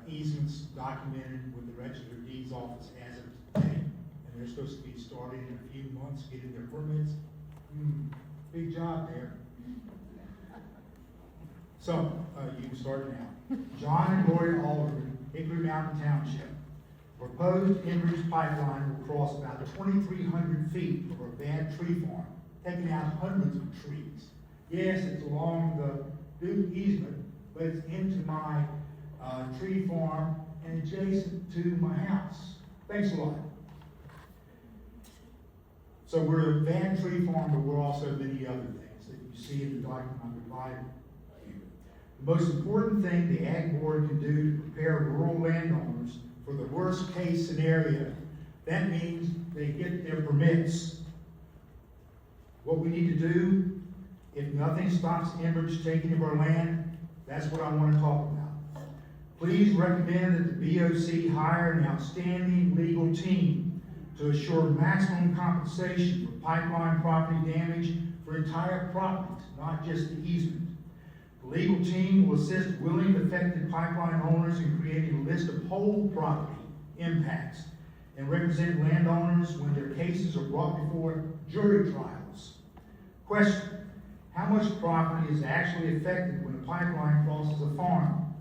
easements documented with the Register of Deeds office as of today. And they're supposed to be starting in a few months, getting their permits. Big job there. So, you can start now. John and Gloria Alderman, Hickory Mountain Township. Proposed Enbridge pipeline will cross about 2,300 feet over a bad tree farm, taking out hundreds of trees. Yes, it's along the Duke easement, but it's into my tree farm and adjacent to my house. Thanks a lot. So we're a bad tree farm, but we're also many other things that you see in the document I'm providing you. The most important thing the Ag Board can do to prepare rural landowners for the worst case scenario, that means they get their permits. What we need to do, if nothing stops Enbridge taking of our land, that's what I want to talk about. Please recommend that the BOC hire an outstanding legal team to assure maximum compensation for pipeline property damage for entire properties, not just the easement. The legal team will assist willing affected pipeline owners in creating a list of whole property impacts and represent landowners when their cases are brought before jury trials. Question: how much property is actually affected when a pipeline crosses a farm?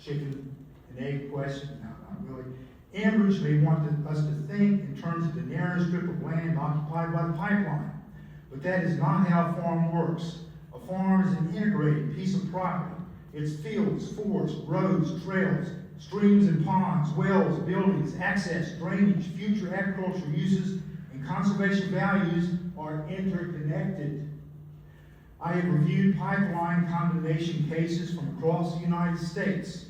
Chicken and egg question? No, not really. Enbridge may want us to think in terms of the narrow strip of land occupied by the pipeline, but that is not how a farm works. A farm is an integrated piece of property. It's fields, forests, roads, trails, streams and ponds, wells, buildings, access, drainage, future agricultural uses, and conservation values are interconnected. I have reviewed pipeline condemnation cases from across the United States.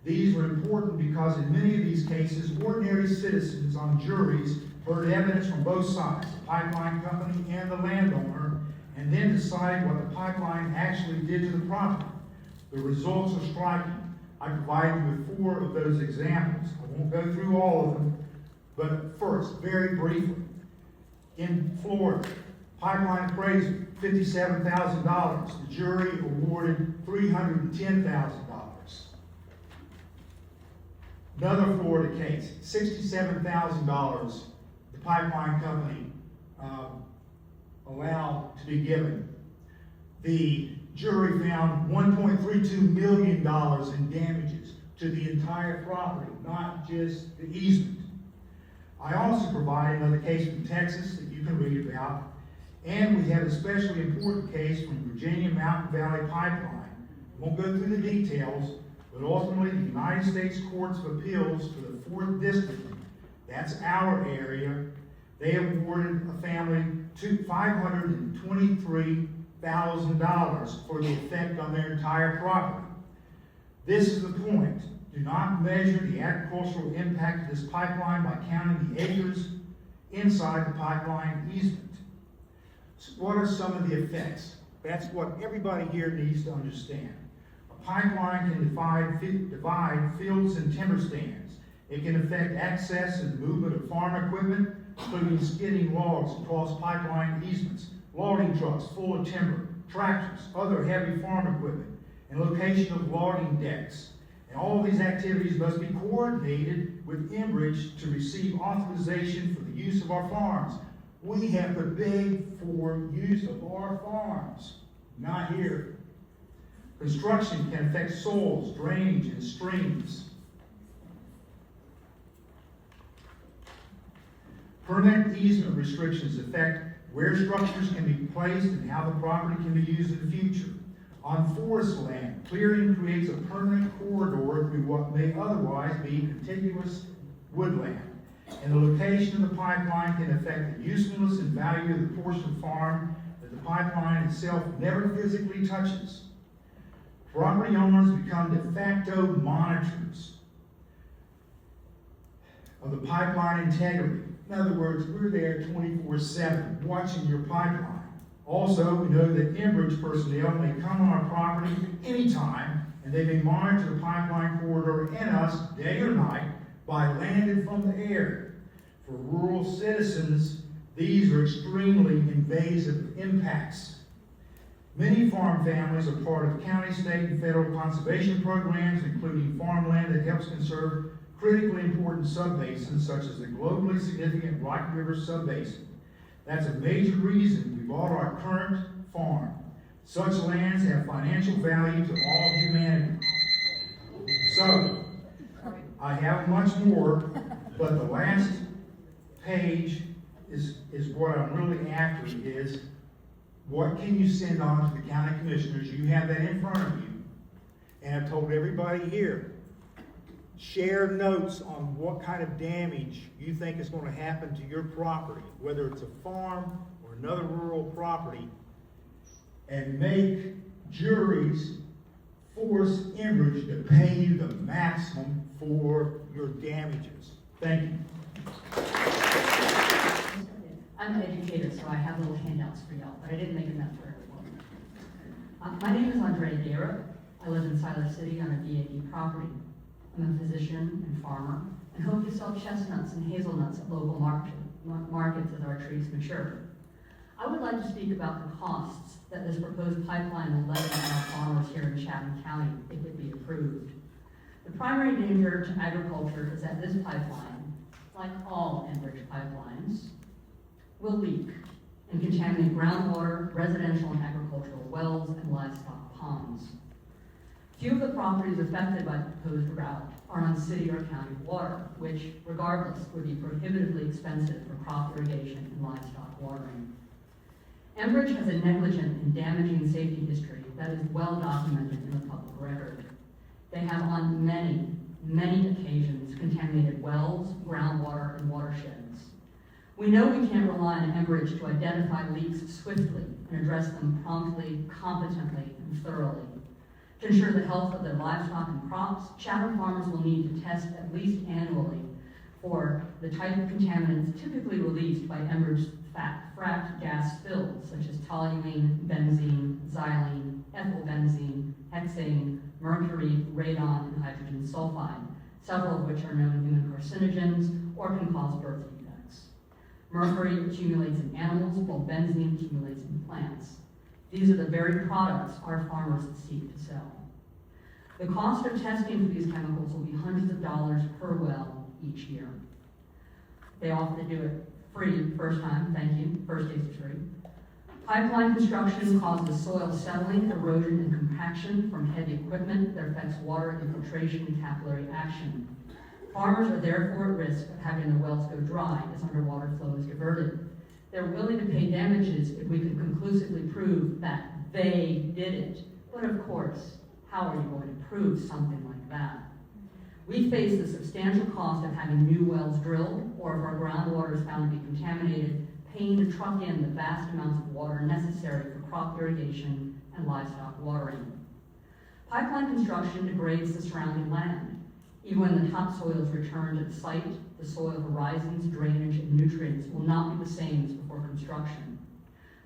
These are important because in many of these cases, ordinary citizens on juries heard evidence from both sides, the pipeline company and the landowner, and then decided what the pipeline actually did to the property. The results are striking. I provided you with 4 of those examples. I won't go through all of them, but first, very briefly, in Florida, pipeline appraisal, $57,000. The jury awarded $310,000. Another Florida case, $67,000 the pipeline company allowed to be given. The jury found $1.32 million in damages to the entire property, not just the easement. I also provide another case from Texas that you can read about, and we have a especially important case from Virginia Mountain Valley Pipeline. I won't go through the details, but ultimately the United States Courts of Appeals for the 4th District, that's our area, they awarded a family $523,000 for the effect on their entire property. This is the point. Do not measure the agricultural impact of this pipeline by counting the acres inside the pipeline easement. So what are some of the effects? That's what everybody here needs to understand. A pipeline can divide fields and timber stands. It can affect access and movement of farm equipment, including skidding logs across pipeline easements, logging trucks full of timber, tractors, other heavy farm equipment, and location of logging decks. And all of these activities must be coordinated with Enbridge to receive authorization for the use of our farms. We have to beg for use of our farms, not here. Construction can affect soils, drainage, and streams. Permanent easement restrictions affect where structures can be placed and how the property can be used in the future. On forest land, clearing creates a permanent corridor through what may otherwise be contiguous woodland. And the location of the pipeline can affect the usefulness and value of the portion of farm that the pipeline itself never physically touches. Property owners become de facto monitors of the pipeline integrity. In other words, we're there 24/7 watching your pipeline. Also, we know that Enbridge personnel may come on our property anytime, and they may monitor the pipeline corridor and us day or night by land and from the air. For rural citizens, these are extremely invasive impacts. Many farm families are part of county, state, and federal conservation programs, including farmland plan that helps conserve critically important subbasins such as the globally significant Rock River subbasin. That's a major reason we bought our current farm. Such lands have financial value to all of humanity. So, I have much more, but the last page is what I'm really after is what can you send on to the county commissioners? You have that in front of you. And I've told everybody here, share notes on what kind of damage you think is going to happen to your property, whether it's a farm or another rural property, and make juries force Enbridge to pay you the maximum for your damages. Thank you. I'm an educator, so I have little handouts for y'all, but I didn't make enough for everyone. My name is Andrea Deyrup. I live in Siler City on a DAD property. I'm a physician and farmer, and hope to sell chestnuts and hazelnuts at local markets as our trees mature. I would like to speak about the costs that this proposed pipeline will levy on our farmers here in Chatham County if it be approved. The primary danger to agriculture is that this pipeline, like all Enbridge pipelines, will leak and contaminate groundwater, residential and agricultural wells, and livestock ponds. Few of the properties affected by the proposed route are on city or county water, which, regardless, would be prohibitively expensive for crop irrigation and livestock watering. Enbridge has a negligent and damaging safety history that is well documented in the public record. They have on many, many occasions contaminated wells, groundwater, and watersheds. We know we can't rely on Enbridge to identify leaks swiftly and address them promptly, competently, and thoroughly. To ensure the health of their livestock and crops, Chatham farmers will need to test at least annually for the type of contaminants typically released by Enbridge's fracked gas spills, such as toluene, benzene, xylene, ethylbenzene, hexane, mercury, radon, and hydrogen sulfide, several of which are known human carcinogens or can cause birth defects. Mercury accumulates in animals, while benzene accumulates in plants. These are the very products our farmers seek to sell. The cost of testing for these chemicals will be hundreds of dollars per well each year. They offer to do it free first time, thank you, first days is free. Pipeline construction causes soil settling, erosion, and compaction from heavy equipment that affects water infiltration and capillary action. Farmers are therefore at risk of having their wells go dry as underwater flow is diverted. They're willing to pay damages if we can conclusively prove that they did it. But of course, how are you going to prove something like that? We face the substantial cost of having new wells drilled, or if our groundwater is found to be contaminated, paying to truck in the vast amounts of water necessary for crop irrigation and livestock watering. Pipeline construction degrades the surrounding land. Even when the topsoil is returned to the site, the soil horizons, drainage, and nutrients will not be the same as before construction.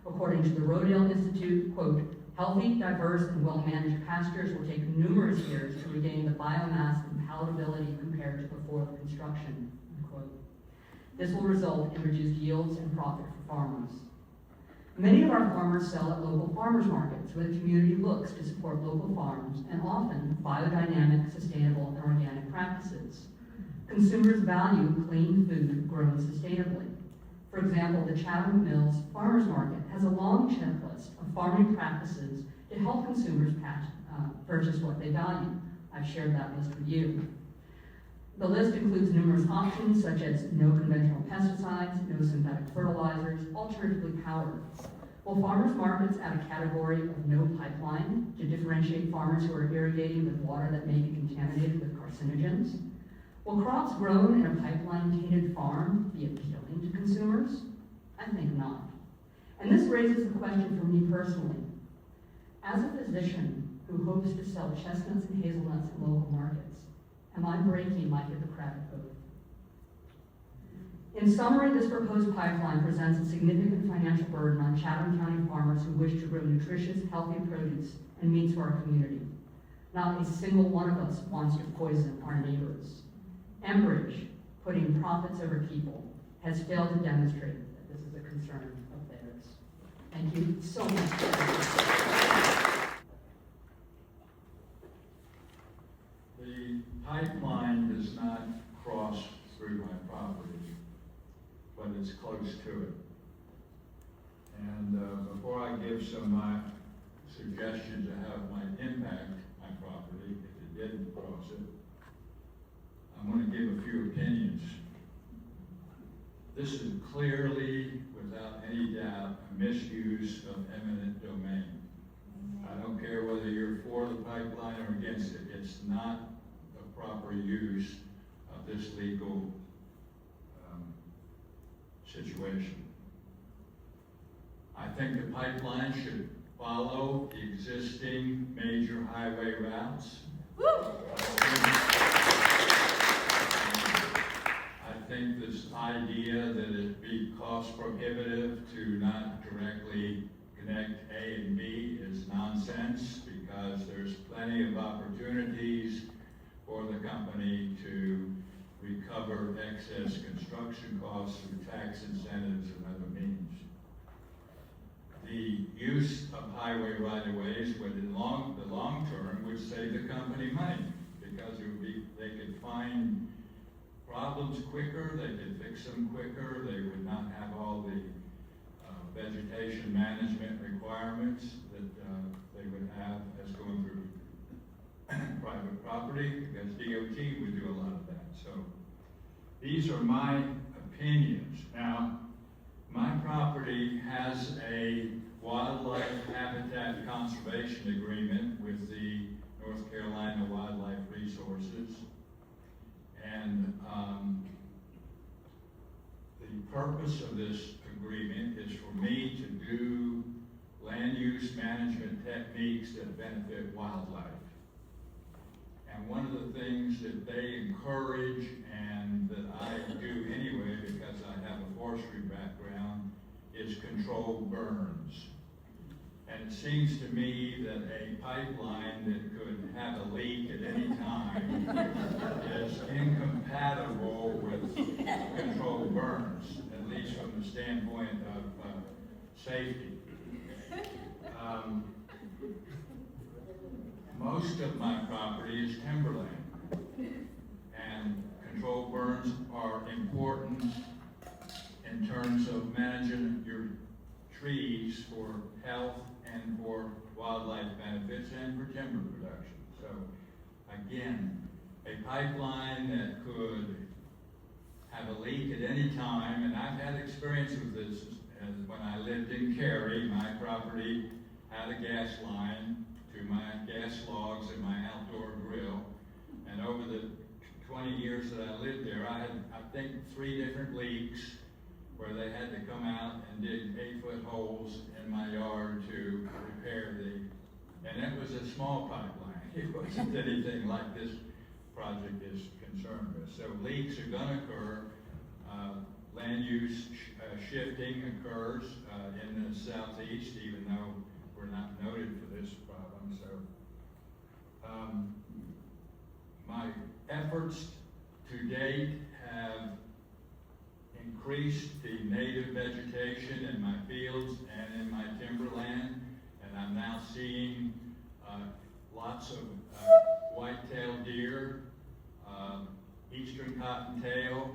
According to the Rotational Institute, quote, healthy, diverse, and well-managed pastures will take numerous years to regain the biomass and palatability compared to before the construction, unquote. This will result in reduced yields and profit for farmers. Many of our farmers sell at local farmers markets where the community looks to support local farms and often biodynamic, sustainable, and organic practices. Consumers value clean food grown sustainably. For example, the Chatham Mills Farmers Market has a long checklist of farming practices to help consumers purchase what they value. I've shared that list with you. The list includes numerous options such as no conventional pesticides, no synthetic fertilizers, alternatively powered. Will farmers markets add a category of no pipeline to differentiate farmers who are irrigating with water that may be contaminated with carcinogens? Will crops grown in a pipeline-tainted farm be appealing to consumers? I think not. And this raises the question for me personally. As a physician who hopes to sell chestnuts and hazelnuts in local markets, am I breaking my Hippocratic oath? In summary, this proposed pipeline presents a significant financial burden on Chatham County farmers who wish to grow nutritious, healthy produce and meats for our community. Not a single one of us wants to poison our neighbors. Enbridge, putting profits over people, has failed to demonstrate that this is a concern of theirs. Thank you so much. The pipeline does not cross through my property, but it's close to it. And before I give some of my suggestions of how it might impact my property, if it didn't cross it, I'm going to give a few opinions. This is clearly, without any doubt, a misuse of eminent domain. I don't care whether you're for the pipeline or against it, it's not a proper use of this legal situation. I think the pipeline should follow the existing major highway routes. I think this idea that it be cost prohibitive to not directly connect A and B is nonsense, because there's plenty of opportunities for the company to recover excess construction costs through tax incentives and other means. The use of highway right-of-ways would, in the long term, would save the company money, because they could find problems quicker, they could fix them quicker, they would not have all the vegetation management requirements that they would have as going through private property, because DOT would do a lot of that. So these are my opinions. Now, my property has a wildlife habitat conservation agreement with the North Carolina Wildlife Resources. And the purpose of this agreement is for me to do land use management techniques that benefit wildlife. And one of the things that they encourage, and that I do anyway because I have a forestry background, is controlled burns. And it seems to me that a pipeline that could have a leak at any time is incompatible with controlled burns, at least from the standpoint of safety. Most of my property is timberland, and controlled burns are important in terms of managing your trees for health and for wildlife benefits and for timber production. So again, a pipeline that could have a leak at any time, and I've had experience with this when I lived in Cary. My property had a gas line to my gas logs and my outdoor grill, and over the 20 years that I lived there, I had, I think, 3 different leaks where they had to come out and dig 8-foot holes in my yard to repair and it was a small pipeline. It wasn't anything like this project is concerned with. So leaks are going to occur. Land use shifting occurs in the southeast, even though we're not noted for this problem. So my efforts to date have increased the native vegetation in my fields and in my timberland, and I'm now seeing lots of white-tailed deer, eastern cottontail,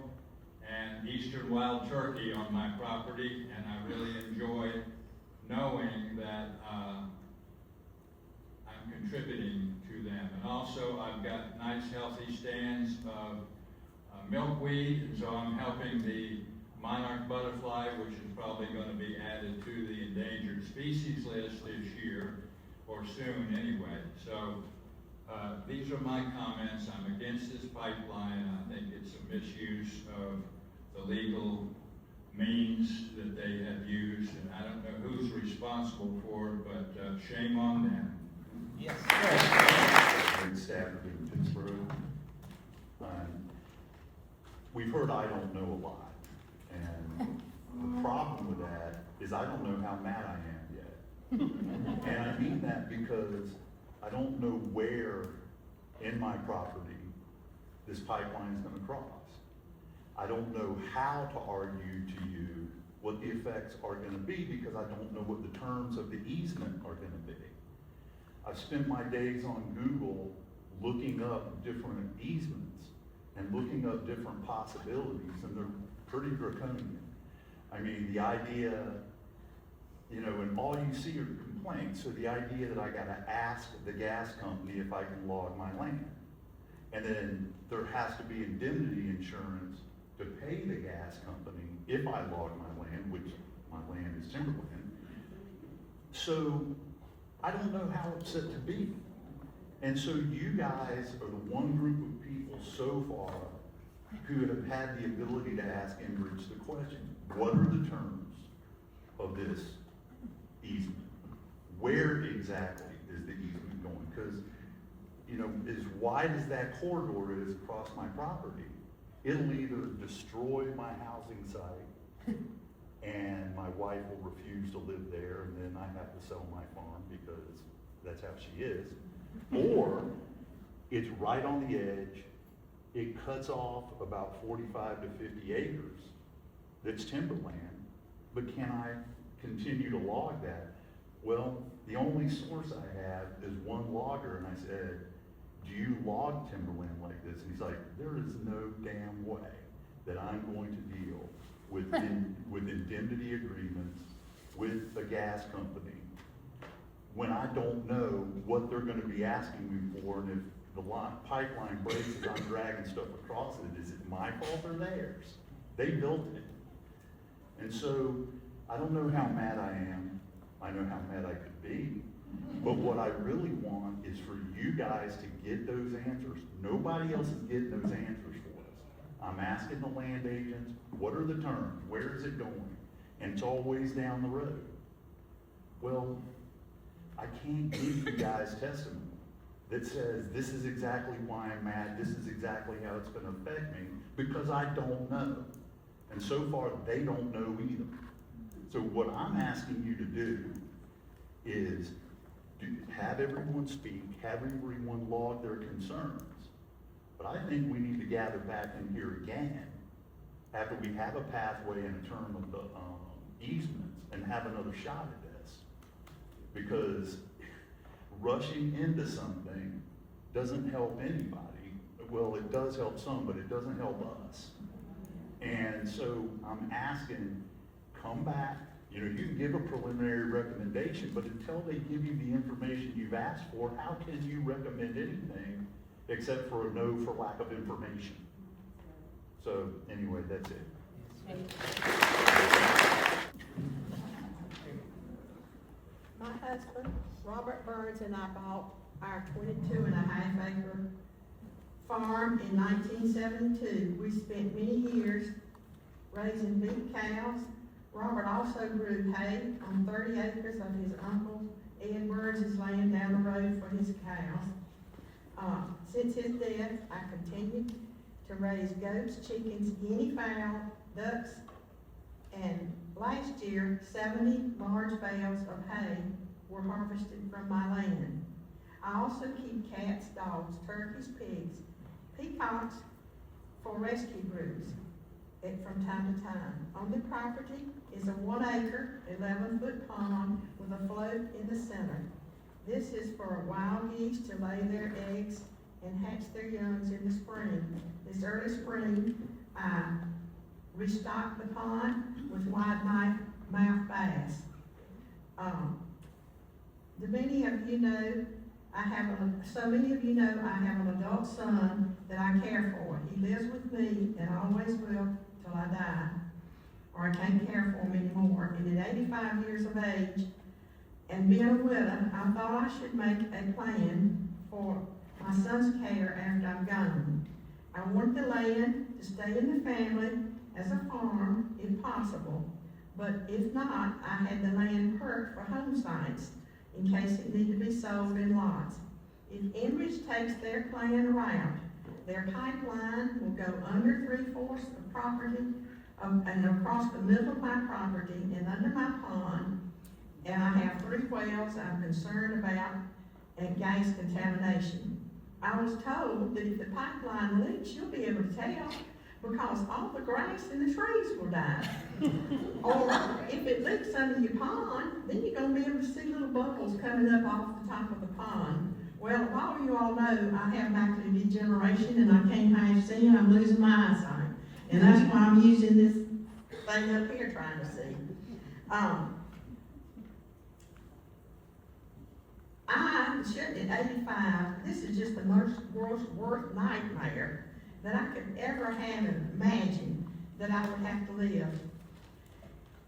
and eastern wild turkey on my property, and I really enjoy knowing that I'm contributing to them. And also I've got nice healthy stands of milkweed, and so I'm helping the monarch butterfly, which is probably going to be added to the endangered species list this year, or soon anyway. So these are my comments. I'm against this pipeline. I think it's a misuse of the legal means that they have used, and I don't know who's responsible for it, but shame on them. Yes. Great staff in Pittsboro. We've heard I don't know a lot, and the problem with that is I don't know how mad I am yet. And I mean that because I don't know where in my property this pipeline is going to cross. I don't know how to argue to you what the effects are going to be, because I don't know what the terms of the easement are going to be. I've spent my days on Google looking up different easements and looking up different possibilities, and they're pretty draconian. I mean, the idea, you know, and all you see are complaints, so the idea that I gotta ask the gas company if I can log my land. And then there has to be indemnity insurance to pay the gas company if I log my land, which my land is Timberland. So I don't know how it's set to be. And so you guys are the one group of people so far who have had the ability to ask Enbridge the question, what are the terms of this easement? Where exactly is the easement going? Because, you know, as wide as that corridor is across my property, it'll either destroy my housing site and my wife will refuse to live there, and then I have to sell my farm because that's how she is. Or it's right on the edge, it cuts off about 45 to 50 acres that's timberland, but can I continue to log that? Well, the only source I have is one logger, and I said, do you log timberland like this? And he's like, there is no damn way that I'm going to deal with indemnity agreements with a gas company when I don't know what they're gonna be asking me for, and if the pipeline breaks as I'm dragging stuff across it, is it my fault or theirs? They built it. And so, I don't know how mad I am. I know how mad I could be. But what I really want is for you guys to get those answers. Nobody else is getting those answers for us. I'm asking the land agents, what are the terms? Where is it going? And it's always down the road. Well, I can't give you guys testimony that says this is exactly why I'm mad, this is exactly how it's gonna affect me, because I don't know. And so far, they don't know either. So what I'm asking you to do is have everyone speak, have everyone log their concerns. But I think we need to gather back in here again after we have a pathway and a term of the easements and have another shot at this. Because rushing into something doesn't help anybody. Well, it does help some, but it doesn't help us. And so I'm asking, come back. You know, you can give a preliminary recommendation, but until they give you the information you've asked for, how can you recommend anything except for a no for lack of information? So anyway, that's it. My husband, Robert Burns, and I bought our 22.5-acre farm in 1972. We spent many years raising big cows. Robert also grew hay on 30 acres of his uncle Ed Burns' land down the road for his cows. Since his death, I continued to raise goats, chickens, guinea fowl, ducks, and last year, 70 large bales of hay were harvested from my land. I also keep cats, dogs, turkeys, pigs, peacocks for rescue groups from time to time. On the property is a 1-acre, 11-foot pond with a float in the center. This is for wild geese to lay their eggs and hatch their youngs in the spring. This early spring, I restocked the pond with wide-mouth bass. Many of you know, so many of you know I have an adult son that I care for. He lives with me and always will till I die, or I can't care for him anymore. And at 85 years of age, and being a widow, I thought I should make a plan for my son's care after I'm gone. I want the land to stay in the family as a farm, if possible. But if not, I had the land perked for home sites in case it needed to be sold in lots. If Enbridge takes their plan route, their pipeline will go under 3/4 of property and across the middle of my property and under my pond. And I have 3 wells I'm concerned about and gas contamination. I was told that if the pipeline leaks, you'll be able to tell because all the grass and the trees will die. Or if it leaks under your pond, then you're gonna be able to see little bubbles coming up off the top of the pond. Well, all of you all know, I have macular degeneration and I can't half see and I'm losing my eyesight. And that's why I'm using this thing up here trying to see. I should at 85, this is just the worst nightmare that I could ever have imagined that I would have to live.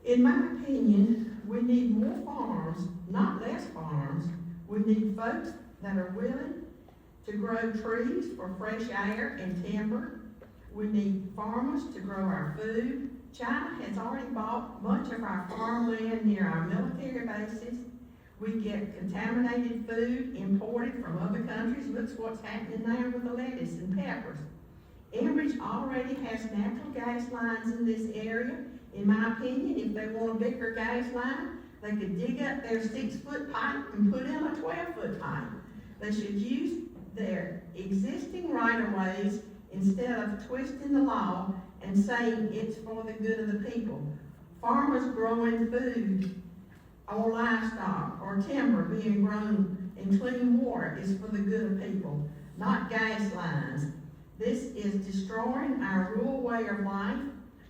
In my opinion, we need more farms, not less farms. We need folks that are willing to grow trees for fresh air and timber. We need farmers to grow our food. China has already bought much of our farmland near our military bases. We get contaminated food imported from other countries. Look what's happening now with the lettuce and peppers. Enbridge already has natural gas lines in this area. In my opinion, if they want a bigger gas line, they could dig up their 6-foot pipe and put in a 12-foot pipe. They should use their existing right-of-ways instead of twisting the law and saying it's for the good of the people. Farmers growing food or livestock or timber being grown in clean water is for the good of people, not gas lines. This is destroying our rural way of life.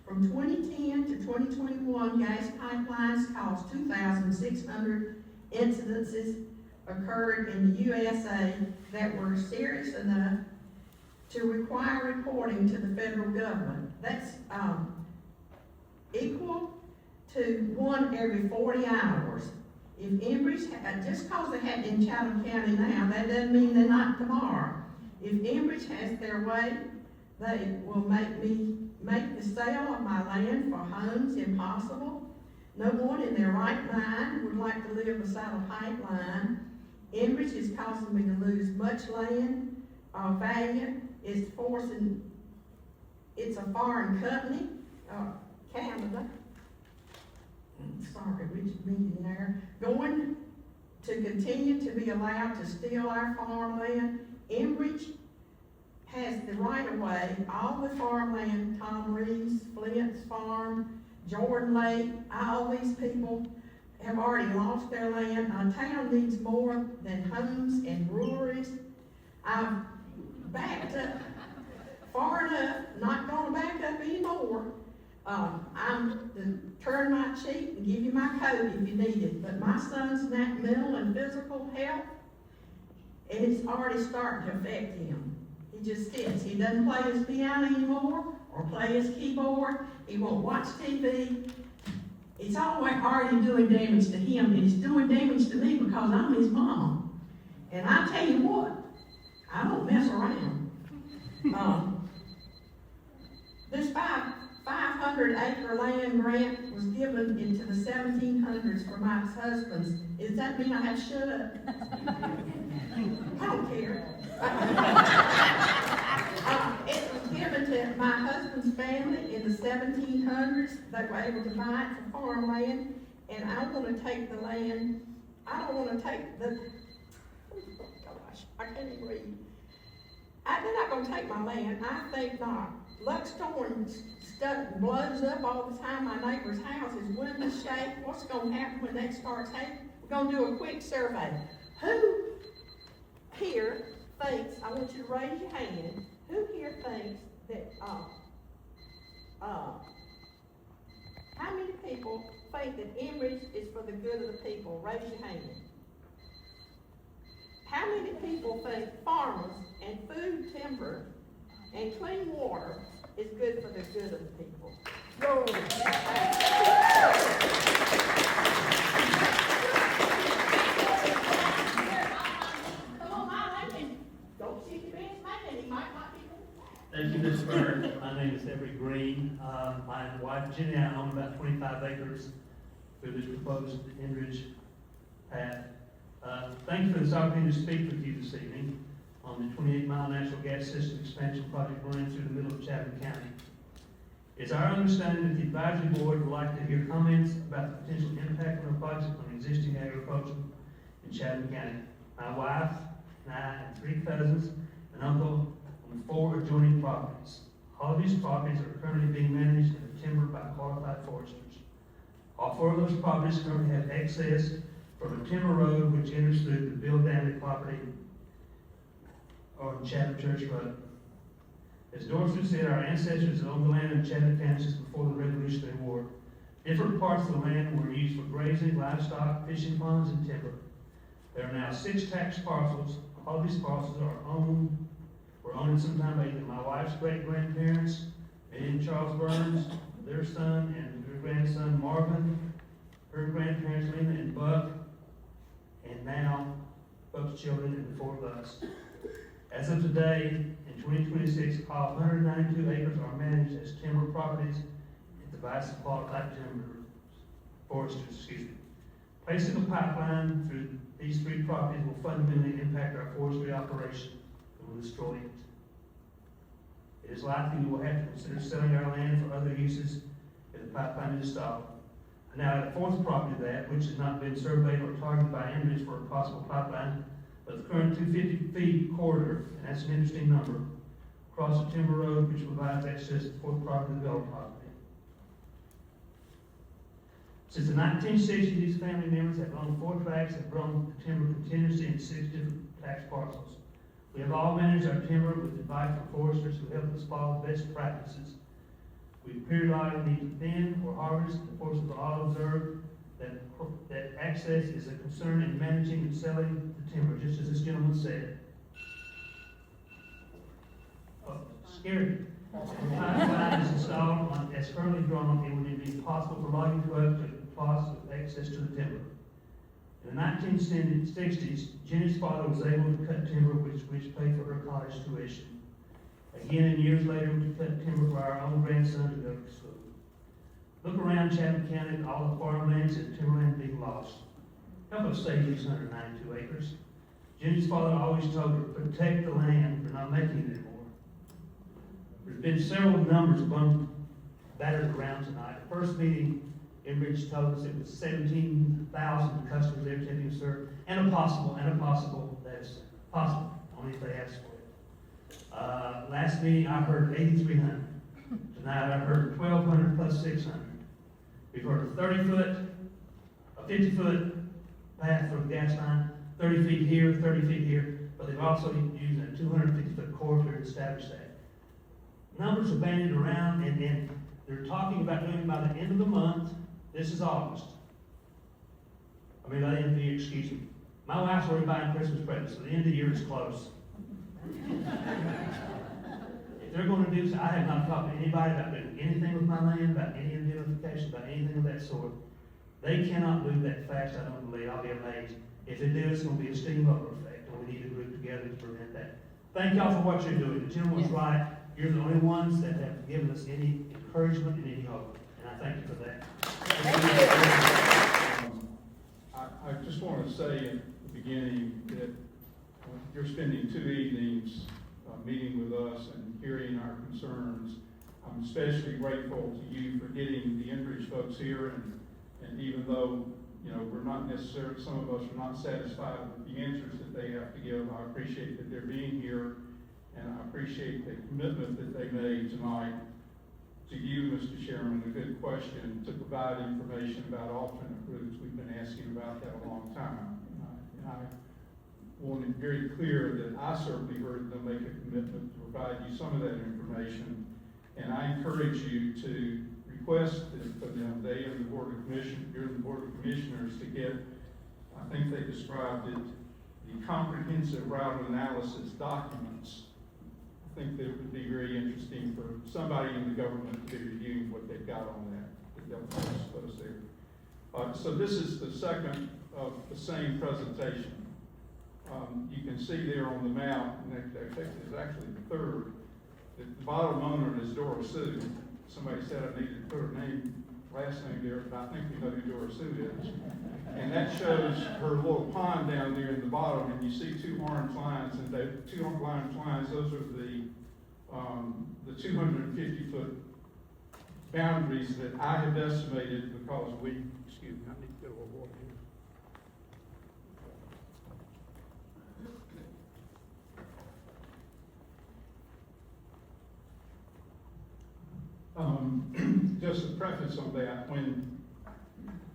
From 2010 to 2021, gas pipelines caused 2,600 incidences occurred in the USA that were serious enough to require reporting to the federal government. That's equal to 1 every 40 hours. If Enbridge, just because they have in Chatham County now, that doesn't mean they're not tomorrow. If Enbridge has their way, they will make the sale of my land for homes impossible. No one in their right mind would like to live beside a pipeline. Enbridge is causing me to lose much land value. It's a foreign company, Canada. Sorry, we just meeting there. Going to continue to be allowed to steal our farmland. Enbridge has the right of way, all the farmland, Tom Reeves, Flint's farm, Jordan Lake, all these people have already lost their land. Our town needs more than homes and breweries. I've backed up far enough, not gonna back up anymore. I'm to turn my cheek and give you my code if you need it, but my son's that mental and physical health, and it's already starting to affect him. He just sits. He doesn't play his piano anymore or play his keyboard. He won't watch TV. It's already doing damage to him, and it's doing damage to me because I'm his mom. And I tell you what, I don't mess around. This 500-acre land grant was given into the 1700s for my husband's. Does that mean I have to shut up? I don't care. It was given to my husband's family in the 1700s. They were able to buy it for farmland, and I want to take the land. I don't want to take the. Oh gosh, I can't even read. They're not going to take my land. I think not. Luck storm stuff blows up all the time. My neighbor's house is windows shake. What's going to happen when that starts happening? We're going to do a quick survey. Who here thinks, I want you to raise your hand, who here thinks that, how many people think that Enbridge is for the good of the people? Raise your hand. How many people think farmers and food, timber, and clean water is good for the good of the people? Go. Thank you, Ms. Bird. My name is Everett Green. My wife Jenny and I own about 25 acres through this proposed Enbridge path. Thank you for this opportunity to speak with you this evening on the 28-mile natural gas system expansion project running through the middle of Chatham County. It's our understanding that the advisory board would like to hear comments about the potential impact on the project on existing agriculture in Chatham County. My wife and I and 3 cousins and uncle on 4 adjoining properties. All of these properties are currently being managed and timbered by qualified foresters. All 4 of those properties currently have access from a timber road which enters through the Bill Danley property on Chatham Church Road. As Dorsey said, our ancestors owned the land in Chatham County since before the Revolutionary War. Different parts of the land were used for grazing, livestock, fishing ponds, and timber. There are now 6 tax parcels. All these parcels were owned sometime by either my wife's great-grandparents, and Charles Burns, their son, and their grandson Marvin, her grandparents Lena and Buck, and now Buck's children and the 4 of us. As of today, in 2026, all 192 acres are managed as timber properties and device of qualified foresters. Placing a pipeline through these 3 properties will fundamentally impact our forestry operation and will destroy it. It is likely we will have to consider selling our land for other uses if the pipeline is installed. And now, at the 4th property which has not been surveyed or targeted by Enbridge for a possible pipeline, but the current 250 feet corridor, and that's an interesting number, across the timber road which provides access to the 4th property developed property. Since the 1960s, these family members have owned 4 tracts and grown the timber continuously in 6 different tax parcels. We have all managed our timber with advice from foresters who help us follow best practices. We periodically need to thin or harvest. The foresters will all observe that access is a concern in managing and selling the timber, just as this gentleman said. Oh, scary. If the pipeline is installed as currently drawn, it would be impossible for logging trucks to cross with access to the timber. In the 1960s, Jenny's father was able to cut timber which paid for her college tuition. Again, and years later, we cut timber for our own grandson to go to school. Look around Chatham County at all the farmlands and timberland being lost. Help us save these 192 acres. Jenny's father always told her, protect the land, we're not making it anymore. There's been several numbers battered around tonight. The first meeting, Enbridge told us it was 17,000 customers they're attempting to serve, and a possible, that's possible, only if they ask for it. Last meeting, I heard 8,300. Tonight, I heard 1,200 plus 600. We've heard a 30-foot, a 50-foot path for the gas line, 30 feet here, 30 feet here, but they've also used a 250-foot corridor to establish that. Numbers are bandied around, and they're talking about doing it by the end of the month. This is August. By the end of the year, excuse me. My wife's already buying Christmas presents, so the end of the year is close. If they're going to do so, I have not talked to anybody about doing anything with my land, about any identification, about anything of that sort. They cannot move that fast, I don't believe. I'll be amazed. If they do, it's going to be a steamroller effect, and we need to group together to prevent that. Thank y'all for what you're doing. The gentleman's right. You're the only ones that have given us any encouragement and any hope, and I thank you for that. I just want to say at the beginning that you're spending 2 evenings meeting with us and hearing our concerns. I'm especially grateful to you for getting the Enbridge folks here, and even though we're not necessarily, some of us are not satisfied with the answers that they have to give, I appreciate that they're being here, and I appreciate the commitment that they made tonight to you, Mr. Chairman, a good question, to provide information about alternate routes. We've been asking about that a long time. And I wanted very clear that I certainly heard them make a commitment to provide you some of that information. And I encourage you to request for them, they and the Board of Commissioners, to get, I think they described it, the comprehensive route analysis documents. I think that would be very interesting for somebody in the government to be reviewing what they've got on that they'll post there. So this is the second of the same presentation. You can see there on the map, and I think it's actually the third, that the bottom owner is Dora Sue. Somebody said I needed to put her last name there, but I think we know who Dora Sue is. And that shows her little pond down there in the bottom, and you see 2 orange lines, and the 2 orange lines, those are the 250-foot boundaries that I have estimated because we, excuse me, I need to get a little water here. Just a preface on that, when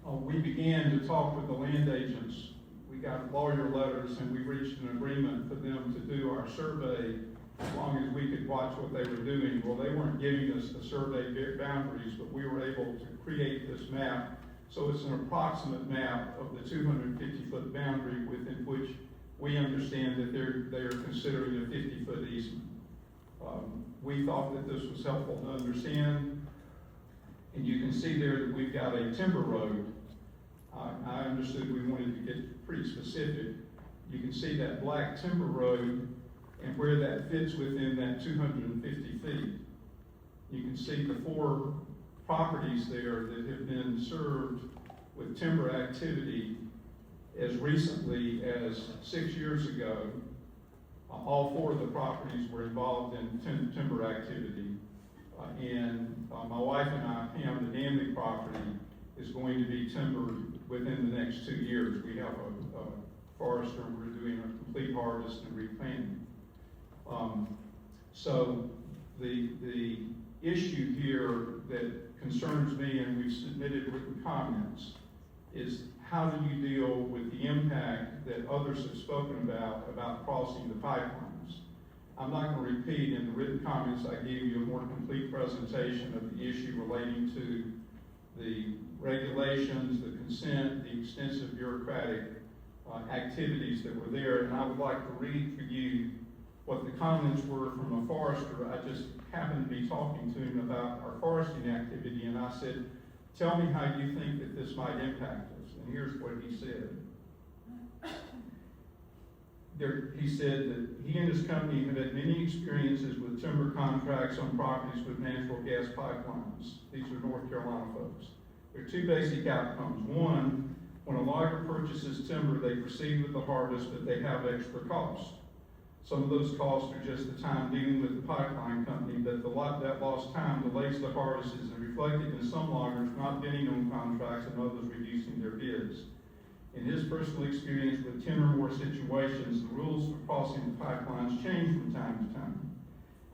we began to talk with the land agents, we we got lawyer letters, and we reached an agreement for them to do our survey as long as we could watch what they were doing. Well, they weren't giving us the survey boundaries, but we were able to create this map. So it's an approximate map of the 250-foot boundary within which we understand that they're considering a 50-foot easement. We thought that this was helpful to understand, and you can see there that we've got a timber road. I understood we wanted to get pretty specific. You can see that black timber road and where that fits within that 250 feet. You can see the 4 properties there that have been served with timber activity as recently as 6 years ago. All 4 of the properties were involved in timber activity. My wife and I, Pam, the Danley property, is going to be timbered within the next 2 years. We have a forester, we're doing a complete harvest and replanting. So the issue here that concerns me, and we've submitted written comments, is how do you deal with the impact that others have spoken about crossing the pipelines? I'm not going to repeat in the written comments. I gave you a more complete presentation of the issue relating to the regulations, the consent, the extensive bureaucratic activities that were there, and I would like to read for you what the comments were from a forester. I just happened to be talking to him about our foresting activity, and I said, tell me how you think that this might impact us. And here's what he said. He said that he and his company have had many experiences with timber contracts on properties with natural gas pipelines. These are North Carolina folks. There are 2 basic outcomes. One, when a logger purchases timber, they proceed with the harvest, but they have extra costs. Some of those costs are just the time dealing with the pipeline company, but that lost time delays the harvest is reflected in some loggers not bidding on contracts and others reducing their bids. In his personal experience with 10 or more situations, the rules for crossing the pipelines change from time to time.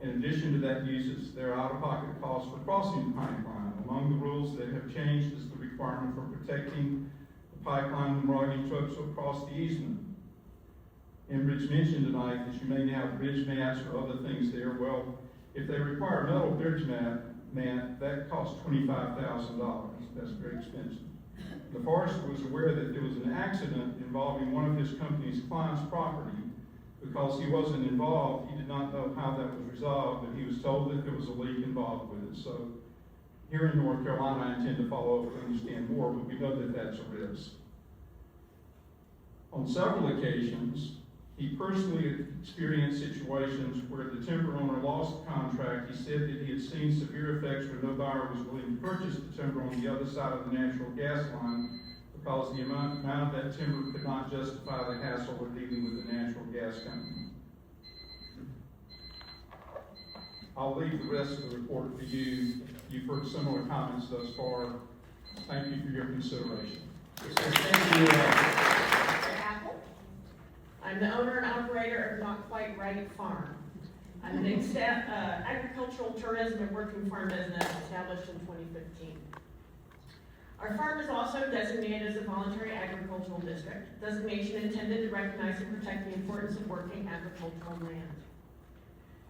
In addition to that, uses their out-of-pocket costs for crossing the pipeline. Among the rules that have changed is the requirement for protecting the pipeline when logging trucks will cross the easement. Enbridge mentioned tonight that you may now have bridge mats or other things there. Well, if they require a metal bridge mat, that costs $25,000. That's very expensive. The forester was aware that there was an accident involving one of his company's client's property. Because he wasn't involved, he did not know how that was resolved, but he was told that there was a leak involved with it. So here in North Carolina, I intend to follow up to understand more, but we know that that's a risk. On several occasions, he personally experienced situations where the timber owner lost the contract. He said that he had seen severe effects where no buyer was willing to purchase the timber on the other side of the natural gas line because the amount of that timber could not justify the hassle of dealing with the natural gas company. I'll leave the rest of the report to you. You've heard similar comments thus far. Thank you for your consideration. Thank you, Apple. I'm the owner and operator of Not Quite Right Farm. I'm an agricultural tourism and working farm business established in 2015. Our farm is also designated as a voluntary agricultural district, designation intended to recognize and protect the importance of working agricultural land.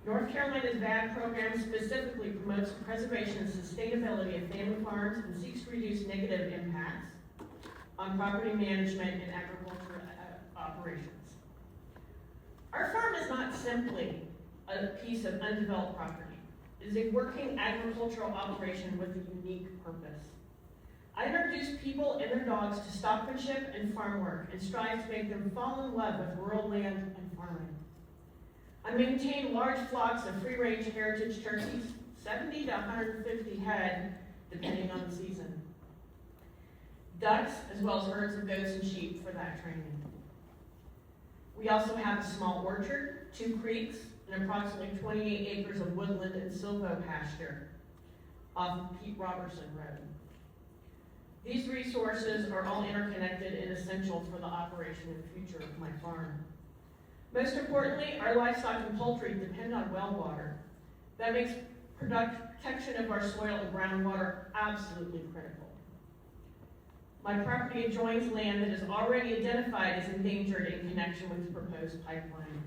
North Carolina's VAG program specifically promotes the preservation and sustainability of family farms and seeks to reduce negative impacts on property management and agricultural operations. Our farm is not simply a piece of undeveloped property. It is a working agricultural operation with a unique purpose. I introduce people and their dogs to stockmanship and farm work and strive to make them fall in love with rural land and farming. I maintain large flocks of free-range heritage turkeys, 70 to 150 head, depending on the season. Ducks, as well as herds of goats and sheep for that training. We also have a small orchard, 2 creeks, and approximately 28 acres of woodland and silvopasture off of Pete Robertson Road. These resources are all interconnected and essential for the operation and future of my farm. Most importantly, our livestock and poultry depend on well water. That makes protection of our soil and groundwater absolutely critical. My property adjoins land that is already identified as endangered in connection with the proposed pipeline.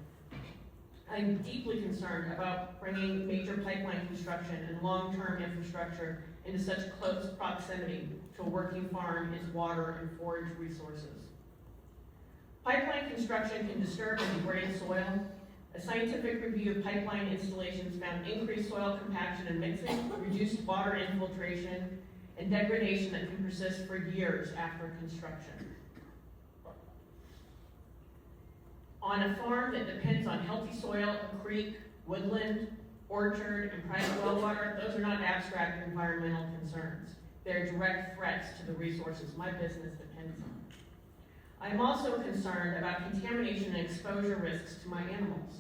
I'm deeply concerned about bringing major pipeline construction and long-term infrastructure into such close proximity to a working farm, its water and forage resources. Pipeline construction can disturb and degrade soil. A scientific review of pipeline installations found increased soil compaction and mixing, reduced water infiltration, and degradation that can persist for years after construction. On a farm that depends on healthy soil, a creek, woodland, orchard, and private well water, those are not abstract environmental concerns. They're direct threats to the resources my business depends on. I am also concerned about contamination and exposure risks to my animals.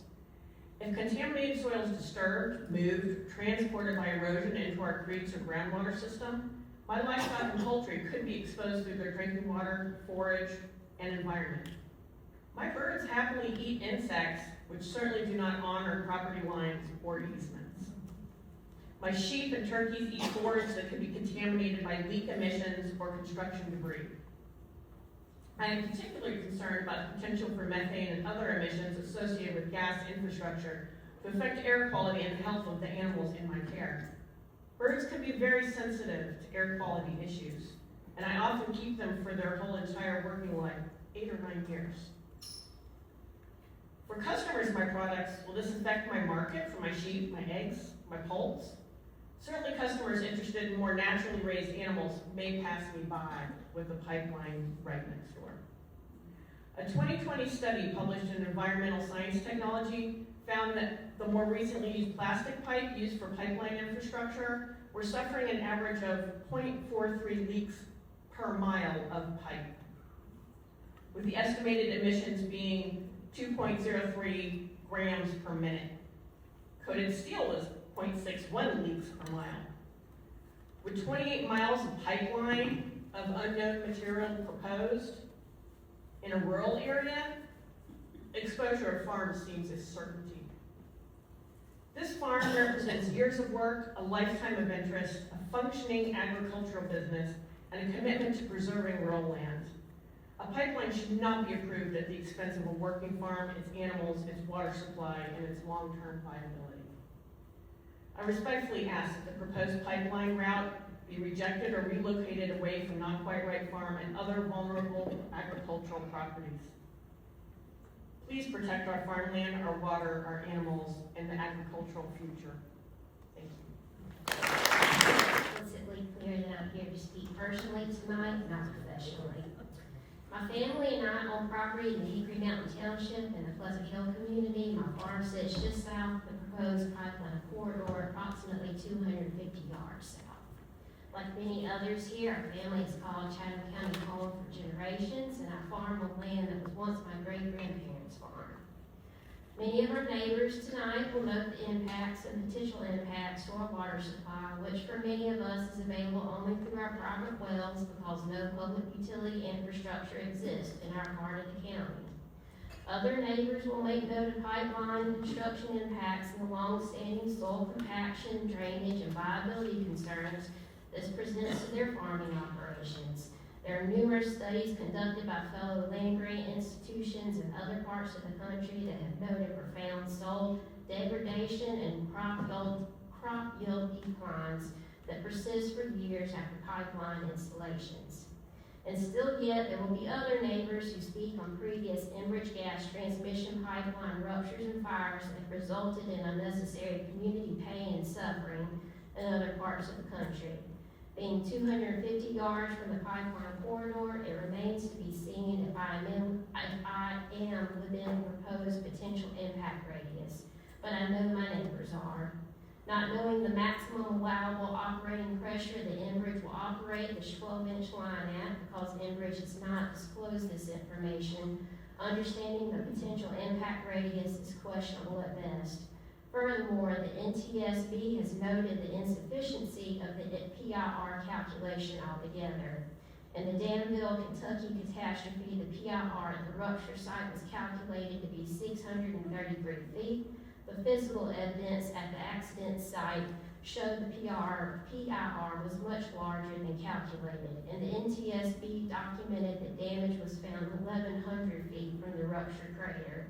If contaminated soil is disturbed, moved, transported by erosion into our creeks or groundwater system, my livestock and poultry could be exposed through their drinking water, forage, and environment. My birds happily eat insects, which certainly do not honor property lines or easements. My sheep and turkeys eat forage that could be contaminated by leak emissions or construction debris. I am particularly concerned about the potential for methane and other emissions associated with gas infrastructure to affect air quality and the health of the animals in my care. Birds can be very sensitive to air quality issues, and I often keep them for their whole entire working life, 8 or 9 years. For customers of my products, will this affect my market for my sheep, my eggs, my poults? Certainly customers interested in more naturally raised animals may pass me by with the pipeline right next door. A 2020 study published in Environmental Science Technology found that the more recently used plastic pipe used for pipeline infrastructure were suffering an average of 0.43 leaks per mile of pipe, with the estimated emissions being 2.03 grams per minute. Coated steel was 0.61 leaks per mile. With 28 miles of pipeline of unknown material proposed in a rural area, exposure of farms seems a certainty. This farm represents years of work, a lifetime of interest, a functioning agricultural business, and a commitment to preserving rural land. A pipeline should not be approved at the expense of a working farm, its animals, its water supply, and its long-term viability. I respectfully ask that the proposed pipeline route be rejected or relocated away from Not Quite Right Farm and other vulnerable agricultural properties. Please protect our farmland, our water, our animals, and the agricultural future. Thank you. Explicitly clear that I'm here to speak personally tonight, not professionally. My family and I own property in the Hickory Mountain Township in the Pleasant Hill community. My farm sits just south of the proposed pipeline corridor, approximately 250 yards south. Like many others here, our family has called Chatham County home for generations, and I farm on land that was once my great-grandparents' farm. Many of our neighbors tonight will note the impacts and potential impacts to our water supply, which for many of us is available only through our private wells because no public utility infrastructure exists in our part of the county. Other neighbors will make note of pipeline construction impacts and the long-standing soil compaction, drainage, and viability concerns this presents to their farming operations. There are numerous studies conducted by fellow land-grant institutions in other parts of the country that have noted profound soil degradation and crop yield declines that persist for years after pipeline installations. And still yet, there will be other neighbors who speak on previous Enbridge gas transmission pipeline ruptures and fires that have resulted in unnecessary community pain and suffering in other parts of the country. Being 250 yards from the pipeline corridor, it remains to be seen if I am within the proposed potential impact radius, but I know my neighbors are. Not knowing the maximum allowable operating pressure that Enbridge will operate the 12-inch line at, because Enbridge has not disclosed this information, understanding the potential impact radius is questionable at best. Furthermore, the NTSB has noted the insufficiency of the PIR calculation altogether. In the Danville, Kentucky catastrophe, the PIR at the rupture site was calculated to be 633 feet. The physical evidence at the accident site showed the PIR was much larger than calculated, and the NTSB documented that damage was found 1,100 feet from the ruptured crater.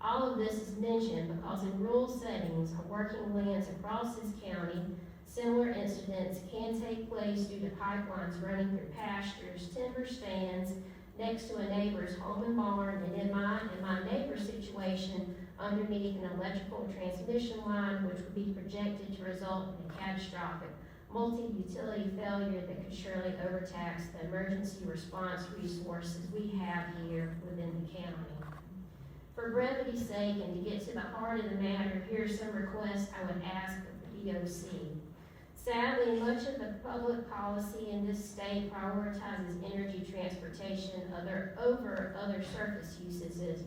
All of this is mentioned because in rural settings or working lands across this county, similar incidents can take place due to pipelines running through pastures, timber stands, next to a neighbor's home and barn, and in my neighbor's situation, underneath an electrical transmission line, which would be projected to result in a catastrophic multi-utility failure that could surely overtax the emergency response resources we have here within the county. For brevity's sake and to get to the heart of the matter, here are some requests I would ask of the DOC. Sadly, much of the public policy in this state prioritizes energy transportation over other surface uses,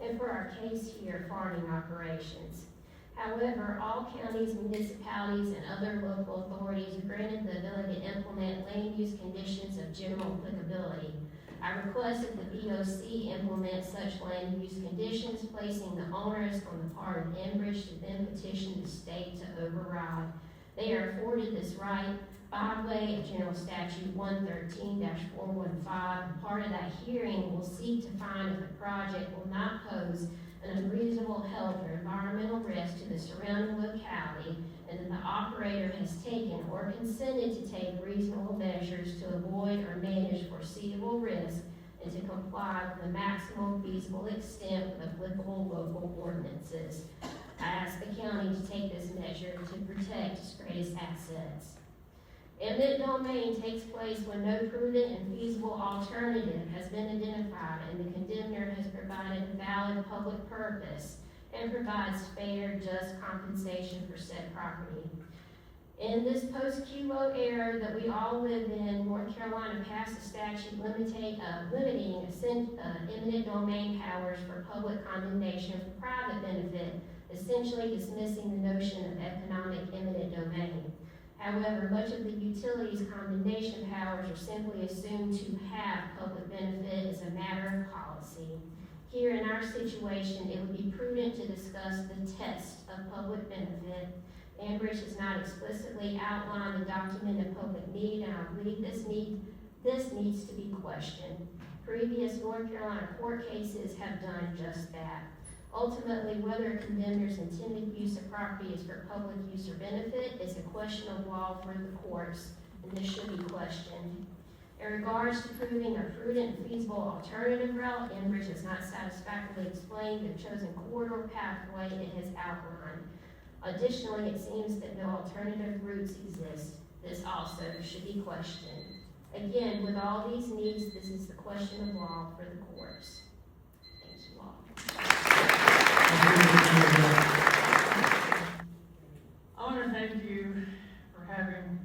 and for our case here, farming operations. However, all counties, municipalities, and other local authorities are granted the ability to implement land use conditions of general applicability. I request that the DOC implement such land use conditions, placing the onus on the part of Enbridge to then petition the state to override. They are afforded this right by way of General Statute 113-415. Part of that hearing will seek to find if the project will not pose an unreasonable health or environmental risk to the surrounding locality, and that the operator has taken or consented to take reasonable measures to avoid or manage foreseeable risk and to comply with the maximum feasible extent of applicable local ordinances. I ask the county to take this measure to protect its greatest assets. Eminent domain takes place when no prudent and feasible alternative has been identified and the condemner has provided a valid public purpose and provides fair, just compensation for said property. In this post-QO era that we all live in, North Carolina passed a statute limiting eminent domain powers for public condemnation for private benefit, essentially dismissing the notion of economic eminent domain. However, much of the utilities' condemnation powers are simply assumed to have public benefit as a matter of policy. Here in our situation, it would be prudent to discuss the test of public benefit. Enbridge has not explicitly outlined the documented public need, and I believe this needs to be questioned. Previous North Carolina court cases have done just that. Ultimately, whether a condemner's intended use of property is for public use or benefit is a question of law for the courts, and this should be questioned. In regards to proving a prudent and feasible alternative route, Enbridge has not satisfactorily explained the chosen corridor pathway it has outlined. Additionally, it seems that no alternative routes exist. This also should be questioned. Again, with all these needs, this is the question of law for the courts. Thank you all. I want to thank you for having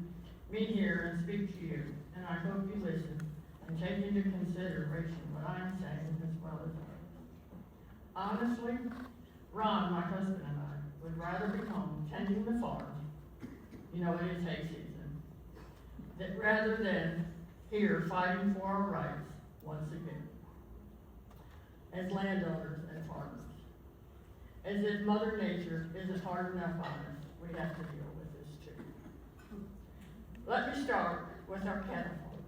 me here and speak to you, and I hope you listen and take into consideration what I'm saying as well as others. Honestly, Ron, my husband, and I would rather be home tending the farm, you know, when it's hay season, rather than here fighting for our rights once again. As landowners and farmers. As if Mother Nature isn't hard enough on us, we have to deal with this too. Let me start with our cattle farm.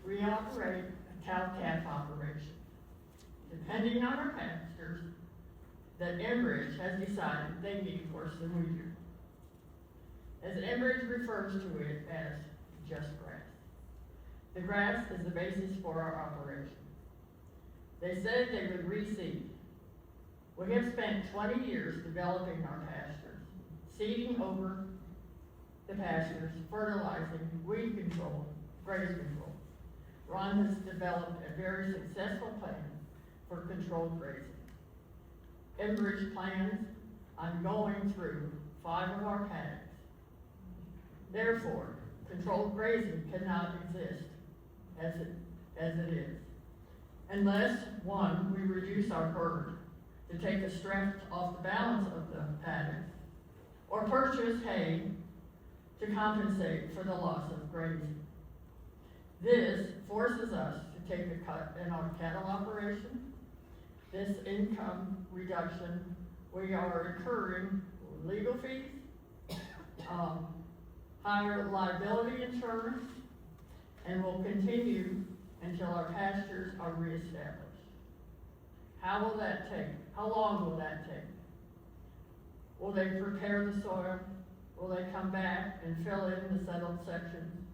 We operate a cow-calf operation. Depending on our pastures, that Enbridge has decided they need worse than we do. As Enbridge refers to it as just grass. The grass is the basis for our operation. They said they would reseed. We have spent 20 years developing our pastures, seeding over the pastures, fertilizing, weed control, graze control. Ron has developed a very successful plan for controlled grazing. Enbridge plans on going through 5 of our paddocks. Therefore, controlled grazing cannot exist as it is, unless, one, we reduce our herd to take the stress off the balance of the paddocks, or purchase hay to compensate for the loss of grazing. This forces us to take a cut in our cattle operation this income reduction, we are incurring legal fees, higher liability insurance, and will continue until our pastures are reestablished. How will that take? How long will that take? Will they prepare the soil? Will they come back and fill in the settled sections?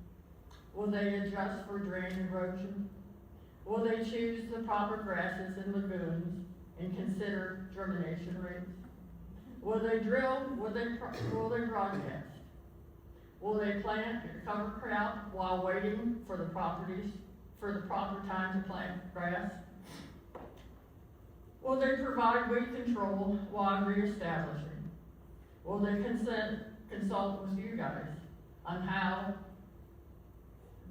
Will they adjust for drain erosion? Will they choose the proper grasses and lagoons and consider germination rates? Will they drill? Will they broadcast? Will they plant cover crop while waiting for the proper time to plant grass? Will they provide weed control while reestablishing? Will they consult with you guys on how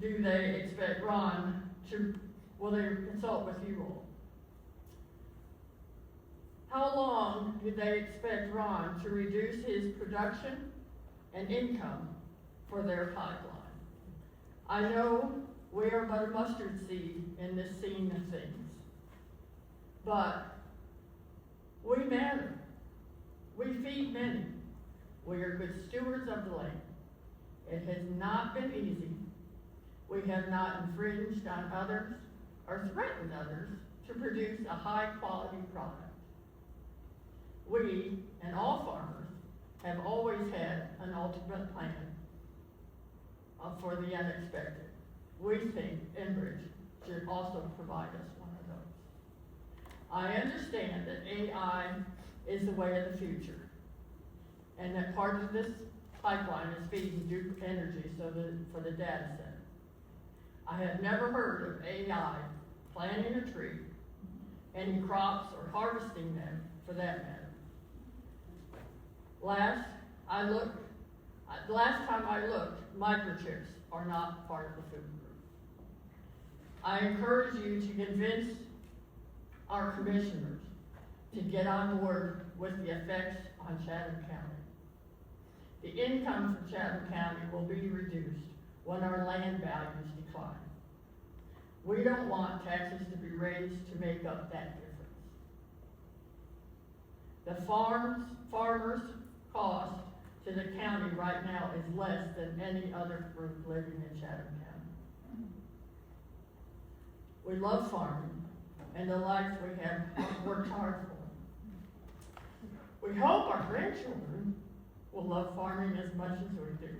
do they expect Ron to, will they consult with you all? How long do they expect Ron to reduce his production and income for their pipeline? I know we are but a mustard seed in this scene of things, but we matter. We feed many. We are good stewards of the land. It has not been easy. We have not infringed on others or threatened others to produce a high-quality product. We, and all farmers, have always had an ultimate plan for the unexpected. We think Enbridge should also provide us one of those. I understand that AI is the way of the future, and that part of this pipeline is feeding Duke Energy for the data center. I have never heard of AI planting a tree, any crops, or harvesting them for that matter. Last time I looked, microchips are not part of the food group. I encourage you to convince our commissioners to get on board with the effects on Chatham County. The income for Chatham County will be reduced when our land values decline. We don't want taxes to be raised to make up that difference. The farmers' cost to the county right now is less than any other group living in Chatham County. We love farming and the life we have worked hard for. We hope our grandchildren will love farming as much as we do.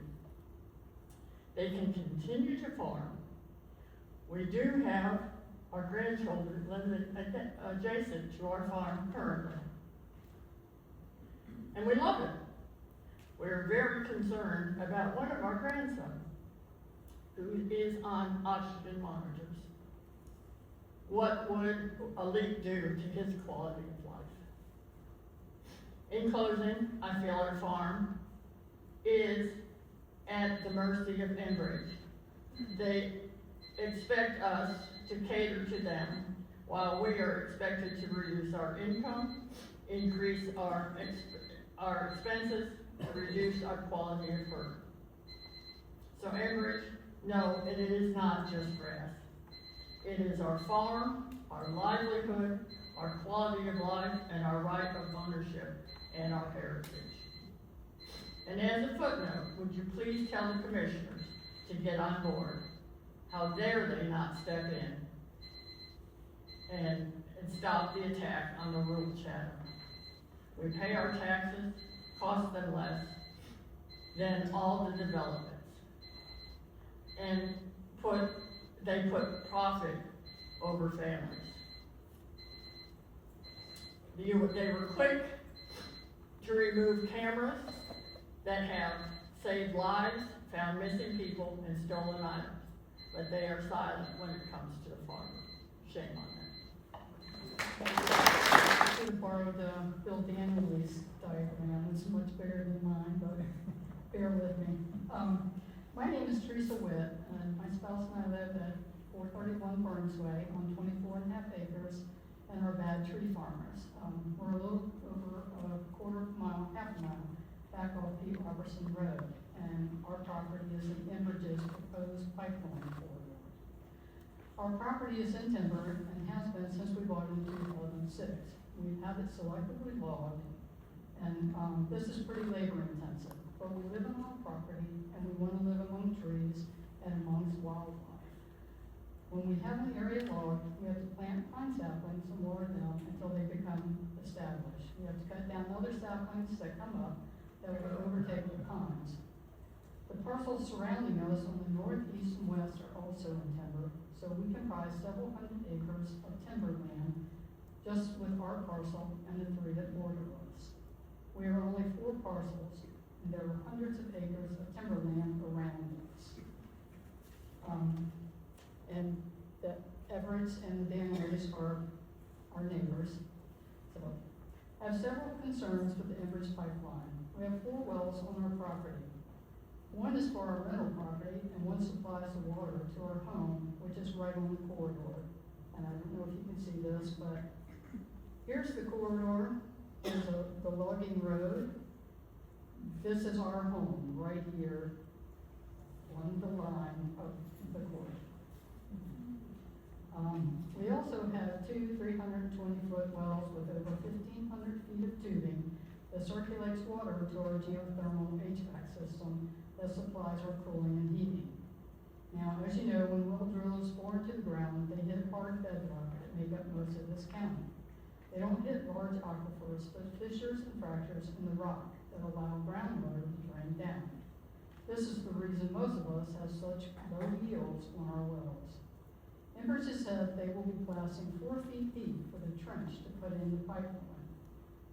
They can continue to farm. We do have our grandchildren living adjacent to our farm currently. And we love it. We're very concerned about one of our grandsons who is on oxygen monitors. What would a leak do to his quality of life? In closing, I feel our farm is at the mercy of Enbridge. They expect us to cater to them while we are expected to reduce our income, increase our expenses, and reduce our quality of work. So Enbridge, no, it is not just grass. It is our farm, our livelihood, our quality of life, and our right of ownership and our heritage. And as a footnote, would you please tell the commissioners to get on board? How dare they not step in and stop the attack on the rural Chatham? We pay our taxes, cost them less than all the developments. And they put profit over families. They were quick to remove cameras that have saved lives, found missing people, and stolen items. But they are silent when it comes to the farmer. Shame on them. I should have borrowed Bill Daniel's diagram. It's much bigger than mine, but bear with me. My name is Teresa Witt, and my spouse and I live at 431 Burns Way on 24.5 acres and are bad tree farmers. We're a little over half a mile back off Pete Robertson Road, and our property is in Enbridge's proposed pipeline corridor. Our property is in timber and has been since we bought it in 2006. We have it selectively logged, and this is pretty labor intensive, but we live on our property and we want to live among trees and amongst wildlife. When we have an area logged, we have to plant pine saplings and water them until they become established. We have to cut down other saplings that come up that will overtake the pines. The parcels surrounding us on the north, east, and west are also in timber, so we comprise several hundred acres of timberland just with our parcel and the three that border us. We are only 4 parcels, and there are hundreds of acres of timberland around us. And the Everetts and the Danleys are our neighbors. So, I have several concerns with the Enbridge pipeline. We have 4 wells on our property. One is for our rental property, and one supplies the water to our home, which is right on the corridor. And I don't know if you can see this, but here's the corridor. There's the logging road. This is our home right here on the line of the corridor. We also have 2 320-foot wells with over 1,500 feet of tubing that circulates water to our geothermal HVAC system that supplies our cooling and heating. Now, as you know, when well drills bore into the ground, they hit hard bedrock that make up most of this county. They don't hit large aquifers, but fissures and fractures in the rock that allow groundwater to drain down. This is the reason most of us have such low yields on our wells. Enbridge has said they will be blasting 4 feet deep with a trench to put in the pipeline.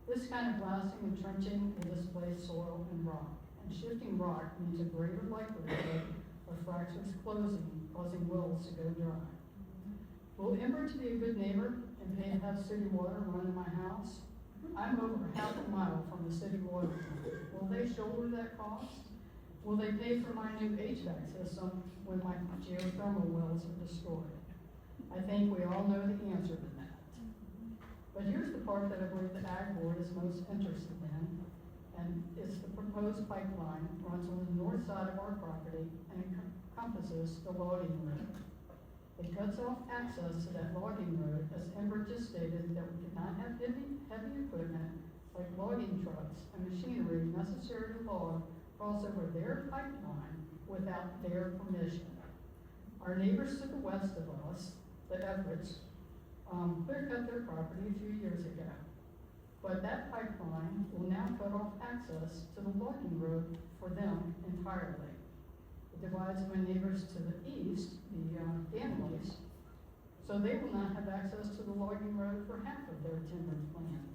This kind of blasting and trenching will displace soil and rock, and shifting rock means a greater likelihood of fractures closing, causing wells to go dry. Will Enbridge be a good neighbor and pay to have city water run in my house? I'm over half a mile from the city water plant. Will they shoulder that cost? Will they pay for my new HVAC system when my geothermal wells are destroyed? I think we all know the answer to that. But here's the part that I believe the Ag Board is most interested in, and it's the proposed pipeline runs on the north side of our property and encompasses the logging road. It cuts off access to that logging road, as Enbridge just stated that we cannot have heavy equipment like logging trucks and machinery necessary to log cross over their pipeline without their permission. Our neighbors to the west of us, the Everetts, clear-cut their property a few years ago. But that pipeline will now cut off access to the logging road for them entirely. It divides my neighbors to the east, the Danleys, so they will not have access to the logging road for half of their timbered land.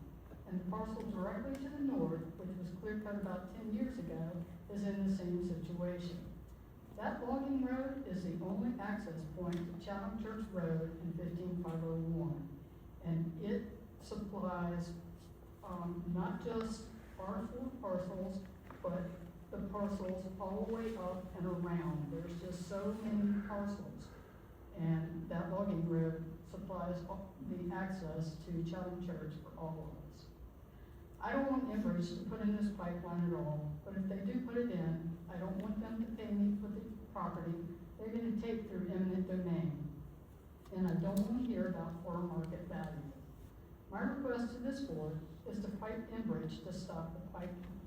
And the parcel directly to the north, which was clear-cut about 10 years ago, is in the same situation. That logging road is the only access point to Chatham Church Road in 15501. And it supplies not just our 4 parcels, but the parcels all the way up and around. There's just so many parcels. And that logging road supplies the access to Chatham Church for all of us. I don't want Enbridge to put in this pipeline at all, but if they do put it in, I don't want them to pay me for the property they're going to take through eminent domain. And I don't want to hear about fair market value. My request to this board is to fight Enbridge to stop the pipeline.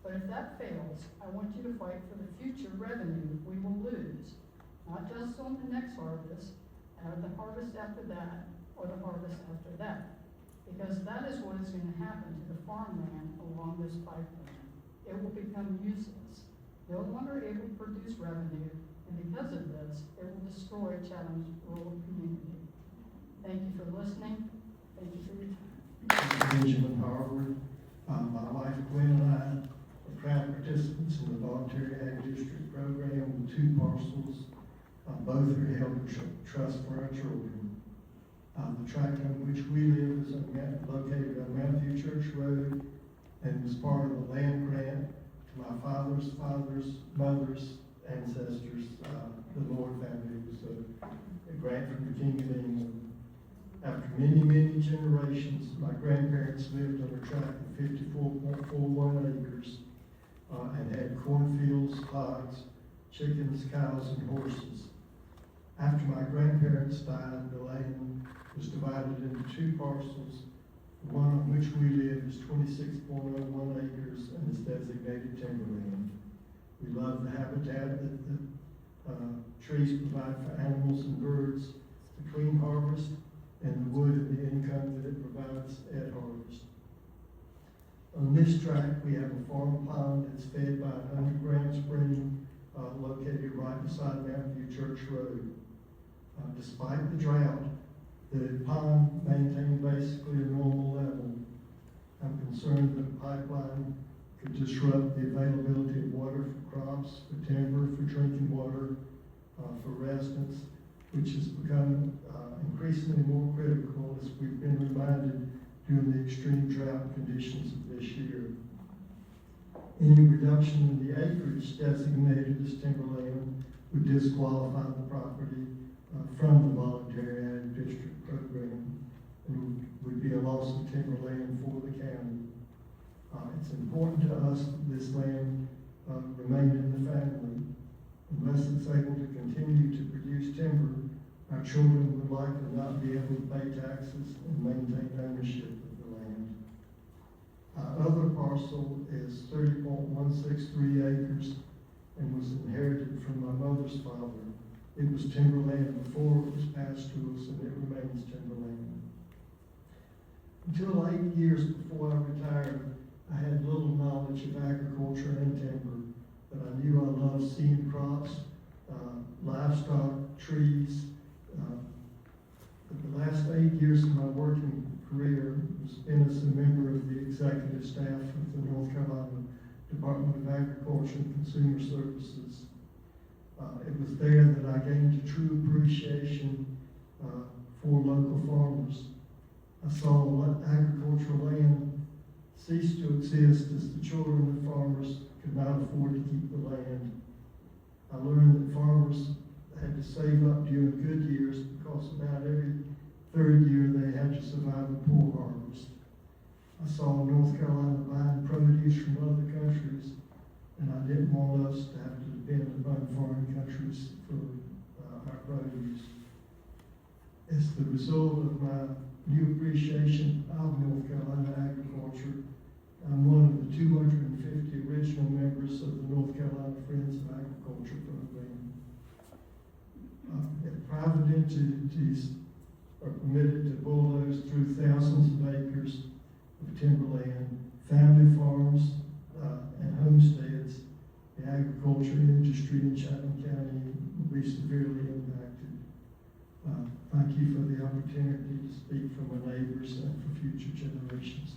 But if that fails, I want you to fight for the future revenue we will lose, not just on the next harvest, or the harvest after that, or the harvest after that. Because that is what is going to happen to the farmland along this pipeline. It will become useless, no longer able to produce revenue, and because of this, it will destroy Chatham's rural community. Thank you for listening. Thank you for your time. Benjamin Harvard. My wife Gwen and I are proud participants in the Voluntary Ag District program with 2 parcels. Both are held in trust for our children. The tract on which we live is located on Matthew Church Road and was part of a land grant to my father's mother's ancestors. The Lord family was a grant from the King of England. After many, many generations, my grandparents lived on a tract of 54.41 acres and had cornfields, hogs, chickens, cows, and horses. After my grandparents died, the land was divided into 2 parcels. The one on which we live is 26.01 acres and is designated timberland. We love the habitat that the trees provide for animals and birds, the clean harvest, and the wood and the income that it provides at harvest. On this tract, we have a farm pond that's fed by an underground spring located right beside Mount View Church Road. Despite the drought, the pond maintained basically a normal level. I'm concerned that a pipeline could disrupt the availability of water for crops, for timber, for drinking water, for residents, which has become increasingly more critical as we've been reminded during the extreme drought conditions of this year. Any reduction in the acreage designated as timberland would disqualify the property from the voluntary ag district program and would be a loss of timberland for the county. It's important to us that this land remain in the family. Unless it's able to continue to produce timber, our children would likely not be able to pay taxes and maintain ownership of the land. Our other parcel is 30.163 acres and was inherited from my mother's father. It was timberland before it was passed to us, and it remains timberland. Until 8 years before I retired, I had little knowledge of agriculture and timber, but I knew I loved seed crops, livestock, trees. But the last 8 years of my working career was spent as a member of the executive staff of the North Carolina Department of Agriculture and Consumer Services. It was there that I gained a true appreciation for local farmers. I saw agricultural land cease to exist as the children of farmers could not afford to keep the land. I learned that farmers had to save up during good years because about every third year they had to survive a poor harvest. I saw North Carolina buying produce from other countries, and I didn't want us to have to depend upon foreign countries for our produce. As the result of my new appreciation of North Carolina agriculture, I'm one of the 250 original members of the North Carolina Friends of Agriculture program. Private entities are permitted to bulldoze through thousands of acres of timberland, family farms, and homesteads. The agriculture industry in Chatham County will be severely impacted. Thank you for the opportunity to speak for my neighbors and for future generations.